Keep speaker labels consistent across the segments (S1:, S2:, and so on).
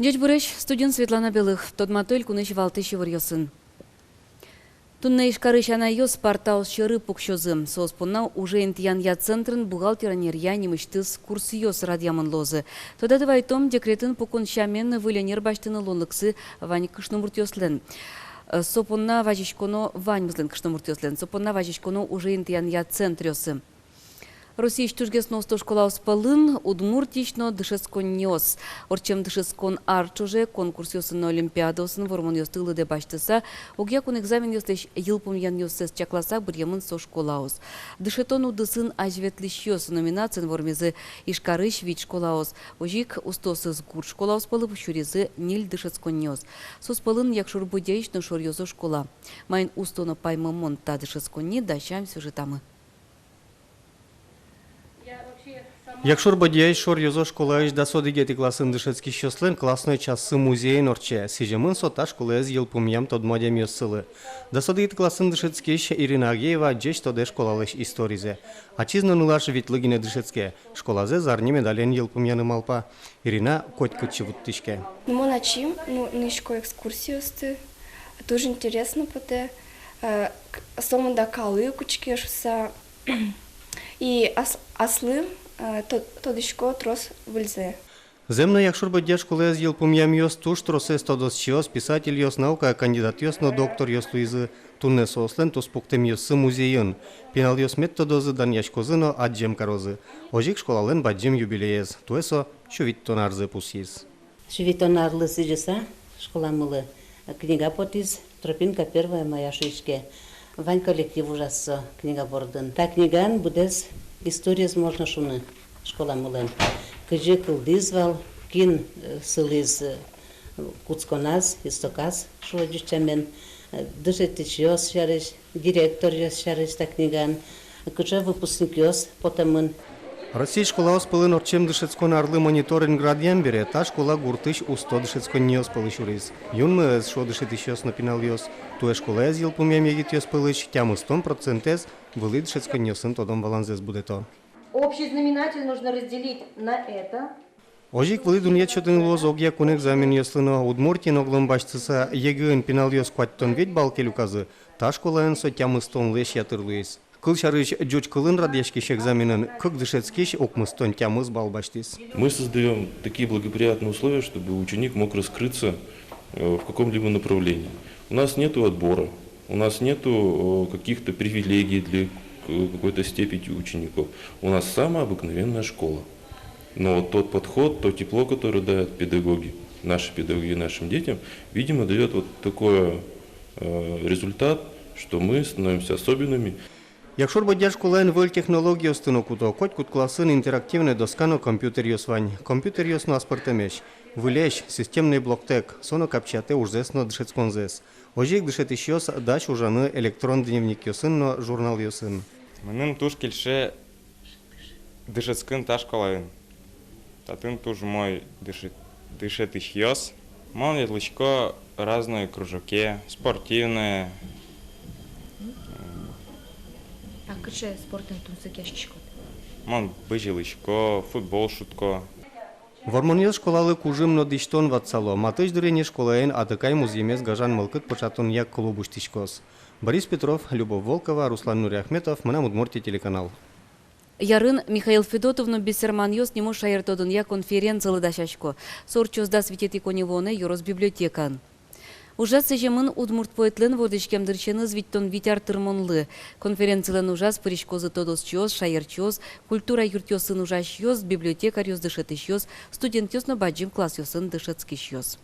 S1: Дядь Бурыч, студент Светлана Белых, Тодматоль куныш валтыш йосын. Тунна ишкарышана йос портал шыры пукшозы. Соспунна уже интиян я центрын бухгалтеранер я немыштыз курсы йос радиамын лозы. Тода давайтом декретын пукун шамен выленер баштыны лонлыксы вань кышнымурт йослен. Сопунна важишконо вань мызлен кышнымурт йослен. Сопунна важишконо уже интиян я центр йосы. Росийш тужгесно сто школа успалын, удмуртично дышескон нес. Орчем дышескон арчуже конкурс йосын олимпиадосын вормон йостылы де баштыса, огьякун экзамен йослеш йылпум ян йосес чакласа бірьемын со школаус. Дышетон удысын ажветлиш йосы номинациян вормезы ишкарыш вид школаус. Ожик устосыз гур школаус палы пущурезы ниль дышескон нес. Соспалын якшур будеиш но шор йозо школа. Майн устоно паймамон та дышескон не дащам сюжетамы.
S2: Якшур бодяй шор йозо школаиш да содигети класын дышецки щослен классной часы музей норче. Сижемын сота школез йылпумьям тодмодям йоссылы. Да содигети класын дышецкиш Ирина Агеева джеч тоде школалеш историзе. Ачизно нулаш витлыгине дышецке. Школазе зарни медален йылпумьяны малпа. Ирина котькычы вуттишке.
S3: Мы начим, нишко экскурсию сты. Тоже интересно поте. Сомында калы кучкешуса. И аслы тодышко трос выльзе.
S2: Земна якшур бодя школез йылпумьям йос туш тросес тодос чиос писатель йос наука кандидат йос но доктор йос Луизы тунне сослен туспуктем йосы музейын. Пинал йос методозы дан яшкозыно аджем карозы. Ожик школален баджем юбилеез. Туэсо шувиттонарзы пусиз.
S4: Шувиттонарлы сижеса школамылы. Книга потиз тропинка первая моя шишке. Вань коллектив ужассо книга бордын. Та книган будес история можно шуны школа мулен. Кыжы кылдызвал, кин сылыз куцконаз, истоказ шуаджичамен. Дышетич йос шарыш, директор йос шарыш та книган. Кыжы выпускник йос потамын.
S2: Россия школа успылын орчем дышецкон арлы мониторинг радиан бере, та школа гуртыш усто дышецкон не успылыш урыз. Юн шо дышетиш йос напинал йос, туе школа ез йылпумьям егит йос пылыш, тям 100% вылы дышецкон йосын тодом баланзес будето.
S5: Общий знаменатель нужно разделить на это.
S2: Ожик вылы дунья чотын лоз огья кун экзамен йослыно удмуртин оглым башцыса егын пинал йос кваттон ведь балкел указы, та школа энсо тям 100 леш ятырлыйс. Кылшарыш джоч кылын радьяшкиш экзаменын кык дышецкиш окмыстон тямыз балбаштис.
S6: Мы создаем такие благоприятные условия, чтобы ученик мог раскрыться в каком-либо направлении. У нас нет отбора, у нас нет каких-то привилегий для какой-то степени учеников. У нас самая обыкновенная школа. Но вот тот подход, то тепло, которое дают педагоги нашим детям, видимо, дает вот такой результат, что мы становимся особенными.
S2: Якшур бодя школаен вөл технология станокуто, коть кут классын интерактивный доскано компьютер йосвань. Компьютер йосно аспартемеш. Вылеш системный блоктек, соно капчате ужзесно дышецконзес. Ожик дышетиш йос дач ужаны электрон дневник йосынно журнал йосын.
S7: Мынын туш келше дышецкын та школаен. Татын туш мой дышетиш йос. Мон ятлычко разные кружоки, спортивные.
S5: А кыше спортын тунсы кешкишкот?
S7: Мон быжилычко, футбол шутко.
S2: Вормонез школалы кужымно диштон ватсало. Матыш дырене школаен атыкай музеймес гажан мылкыт початун як клубуштишкос. Борис Петров, Любовь Волкова, Руслан Нуряхметов, Мына Удмуртия телеканал.
S1: Ярын Михаил Федотовну бессерман йос нему шайыртодын я конференциялы дашашко. Сорчозда светет иконевоне юрос библиотекан. Ужас сежемын удмурт поэтлен водышкем дырчыны звиттон витяр тырмонлы. Конференциялен ужас пыришкозы тодос чёс, шайыр чёс, культура юрт йосын ужаш йос, библиотекарь йос дышетыш йос, студент йос но баджим класс йосын дышецкиш йос.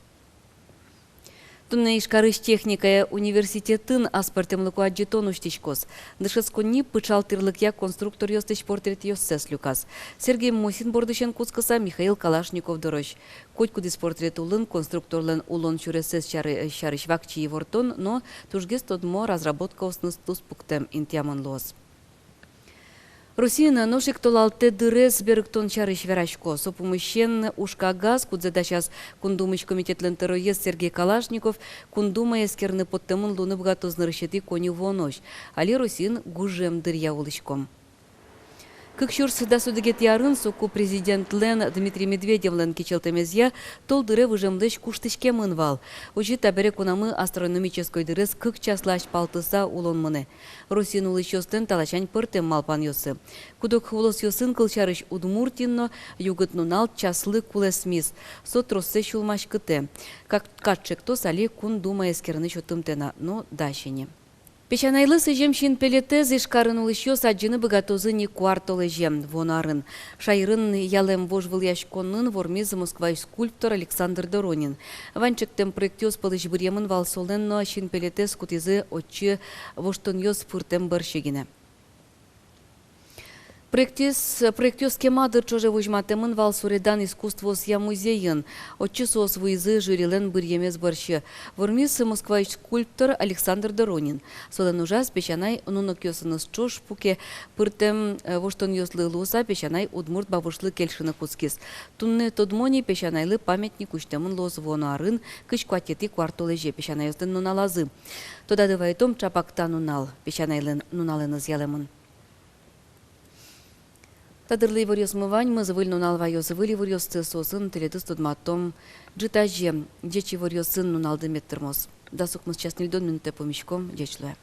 S1: Тунне ишкарыш техникая университетін аспартемлыку аджетон уштишкос. Дышецконни пычалтырлык я конструктор йостыш портрет йоссес люкас. Сергей Мосин бордышен кускаса Михаил Калашников дорож. Коть кудис портрет улын конструкторлен улон чуресес шарыш вакчи евортон, но тужгес тодмо разработка осныс туспуктем интяман лос. Русина ношик толалте дырес беріктон чарыш верашко. Сопумыщен ушка газ, кудзеда сейчас кундумыч комитетлен терроез Сергей Калашников, кундума ескерны подтемын лунып гатознырышети кони вонош. Али Русин гужем дырья улышком. Кыкшурс да судыгет ярын соку президент Лен Дмитрий Медведевлен кичелтемезья тол дыры выжемлыш куштышке мынвал. Ожи табере кунамы астрономической дырыс кык часлаш палтыса улон мыны. Русин улыш йостен талачань пыртем малпан йосы. Кудок хволос йосын кылчарыш удмуртинно югыт нунал часлы кулесмис. Сот россе шулмаш кыте. Как катчек то сали кун дума эскерны шотымтена, но дащине. Печанайлы сыжем шин пелетез ишкарын улышё саджины богатозы не квартолы жем вонарын. Шайрын ялем вожвыл яшконын вормизы Москвай скульптор Александр Доронин. Ванчыктем проектёс пылыш бұрьемын валсоленно шин пелетез кутизы отчы воштоньёс пыртем баршегіне. Проектёс кемадыр чоже вожматемын вал суредан искусствос я музейын. Отчы сос вуйзы жюрилен бұрьемез баршы. Вормис Москвай скульптор Александр Доронин. Солен ужас печанай нунок ёсыныз чош пуке пыртем воштон ёслы луса печанай удмурт бабушлы кельшыны кускис. Тунны тодмони печанайлы памятник уштемын лоз вонарын кыш кватети квартолеже печанай ёстын нуналазы. Тода дывайтом чапакта нунал печанайлын нуналыныз ялемын. Тадырлы варьосмывань мы завыль нунал вайос выли варьосцы сосын теледыс тодматом джитаже дечи варьосын нунал деметтермос. Дасук мы сейчас не льдон минуты помещком дечлуя.